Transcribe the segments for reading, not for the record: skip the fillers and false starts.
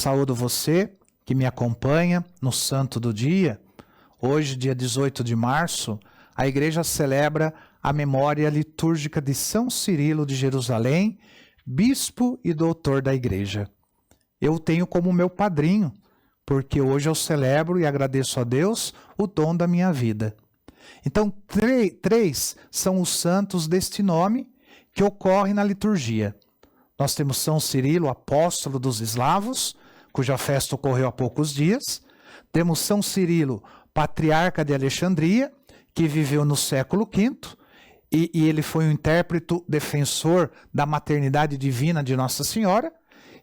Saúdo você que me acompanha no Santo do Dia. Hoje, dia 18 de março, a Igreja celebra a memória litúrgica de São Cirilo de Jerusalém, bispo e doutor da Igreja. Eu o tenho como meu padrinho, porque hoje eu celebro e agradeço a Deus o dom da minha vida. Então, três são os santos deste nome que ocorre na liturgia. Nós temos São Cirilo, apóstolo dos eslavos, cuja festa ocorreu há poucos dias. Temos São Cirilo, patriarca de Alexandria, que viveu no século V, e ele foi um intérprete defensor da maternidade divina de Nossa Senhora.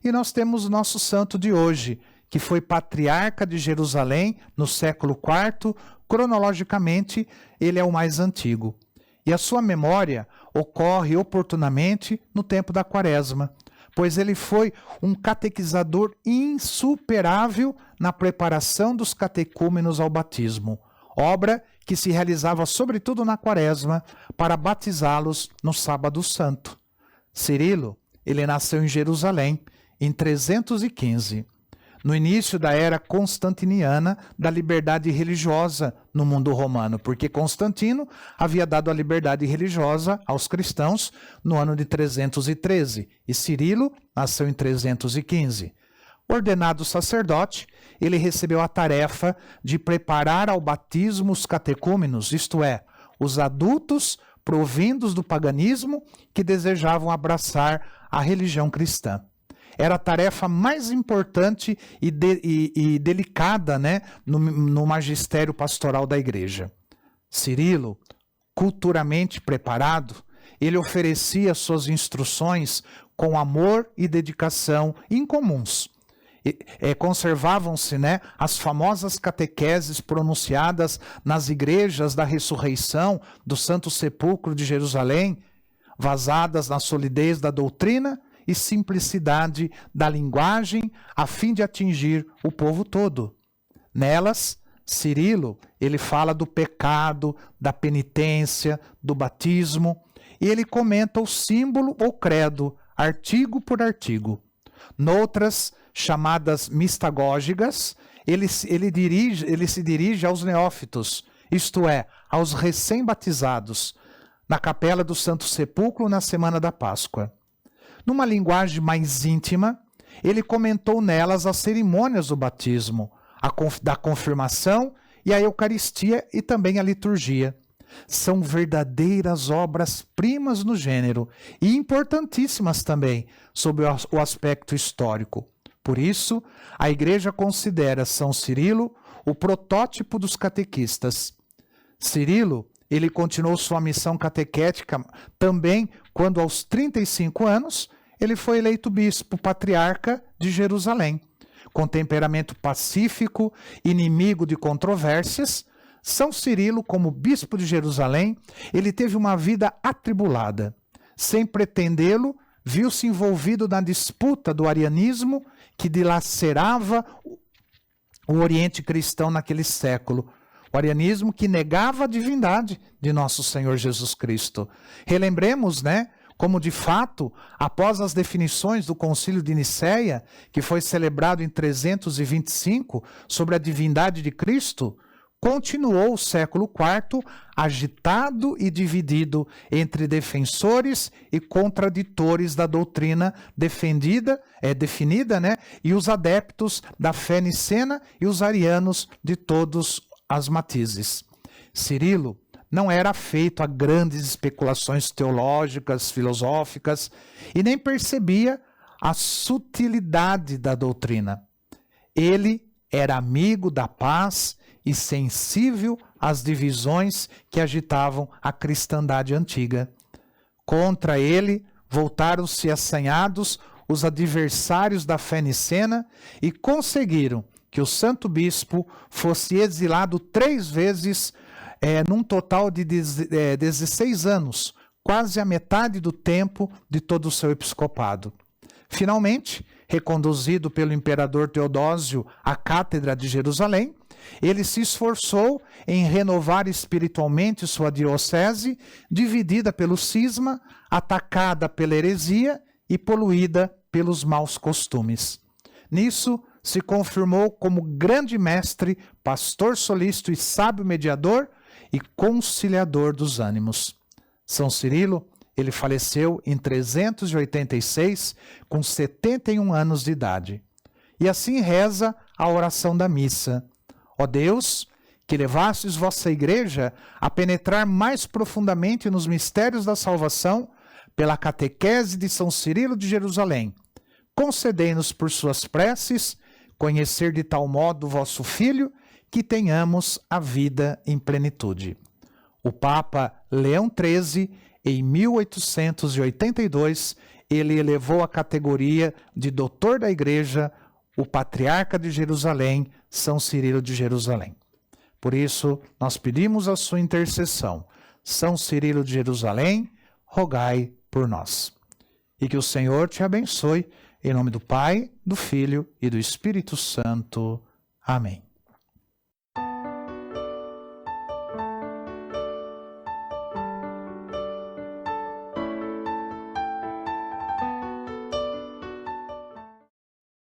E nós temos o nosso santo de hoje, que foi patriarca de Jerusalém no século IV, cronologicamente ele é o mais antigo. E a sua memória ocorre oportunamente no tempo da Quaresma, pois ele foi um catequizador insuperável na preparação dos catecúmenos ao batismo, obra que se realizava sobretudo na Quaresma para batizá-los no Sábado Santo. Cirilo, ele nasceu em Jerusalém em 315. No início da era constantiniana da liberdade religiosa no mundo romano, porque Constantino havia dado a liberdade religiosa aos cristãos no ano de 313 e Cirilo nasceu em 315. Ordenado sacerdote, ele recebeu a tarefa de preparar ao batismo os catecúmenos, isto é, os adultos provindos do paganismo que desejavam abraçar a religião cristã. Era a tarefa mais importante e delicada, né, no magistério pastoral da igreja. Cirilo, culturalmente preparado, ele oferecia suas instruções com amor e dedicação incomuns. Conservavam-se, né, as famosas catequeses pronunciadas nas igrejas da ressurreição do Santo Sepulcro de Jerusalém, vazadas na solidez da doutrina e simplicidade da linguagem a fim de atingir o povo todo. Nelas, Cirilo, ele fala do pecado, da penitência, do batismo, e ele comenta o símbolo ou credo, artigo por artigo. Noutras, chamadas mistagógicas, ele se dirige aos neófitos, isto é, aos recém-batizados, na capela do Santo Sepulcro na semana da Páscoa. Numa linguagem mais íntima, ele comentou nelas as cerimônias do batismo, da confirmação e a Eucaristia e também a liturgia. São verdadeiras obras-primas no gênero e importantíssimas também sob o aspecto histórico. Por isso, a Igreja considera São Cirilo o protótipo dos catequistas. Cirilo, ele continuou sua missão catequética também quando, aos 35 anos, ele foi eleito bispo patriarca de Jerusalém. Com temperamento pacífico, inimigo de controvérsias, São Cirilo, como bispo de Jerusalém, ele teve uma vida atribulada. Sem pretendê-lo, viu-se envolvido na disputa do arianismo que dilacerava o Oriente cristão naquele século. O arianismo que negava a divindade de nosso Senhor Jesus Cristo. Relembremos, né, como de fato, após as definições do Concílio de Nicéia, que foi celebrado em 325, sobre a divindade de Cristo, continuou o século IV agitado e dividido entre defensores e contraditores da doutrina definida, né, e os adeptos da fé nicena e os arianos de todos as matizes. Cirilo não era afeito a grandes especulações teológicas, filosóficas, e nem percebia a sutilidade da doutrina. Ele era amigo da paz e sensível às divisões que agitavam a cristandade antiga. Contra ele voltaram-se assanhados os adversários da fé nicena e conseguiram que o santo bispo fosse exilado 3 vezes, num total de 16 anos, quase a metade do tempo de todo o seu episcopado. Finalmente, reconduzido pelo imperador Teodósio à cátedra de Jerusalém, ele se esforçou em renovar espiritualmente sua diocese, dividida pelo cisma, atacada pela heresia e poluída pelos maus costumes. Nisso, se confirmou como grande mestre, pastor solícito e sábio mediador e conciliador dos ânimos. São Cirilo, ele faleceu em 386, com 71 anos de idade. E assim reza a oração da missa. Ó Deus, que levastes vossa igreja a penetrar mais profundamente nos mistérios da salvação pela catequese de São Cirilo de Jerusalém, concedei-nos por suas preces conhecer de tal modo o vosso Filho, que tenhamos a vida em plenitude. O Papa Leão XIII, em 1882, ele elevou a categoria de doutor da Igreja o Patriarca de Jerusalém, São Cirilo de Jerusalém. Por isso, nós pedimos a sua intercessão. São Cirilo de Jerusalém, rogai por nós. E que o Senhor te abençoe, em nome do Pai, do Filho e do Espírito Santo. Amém.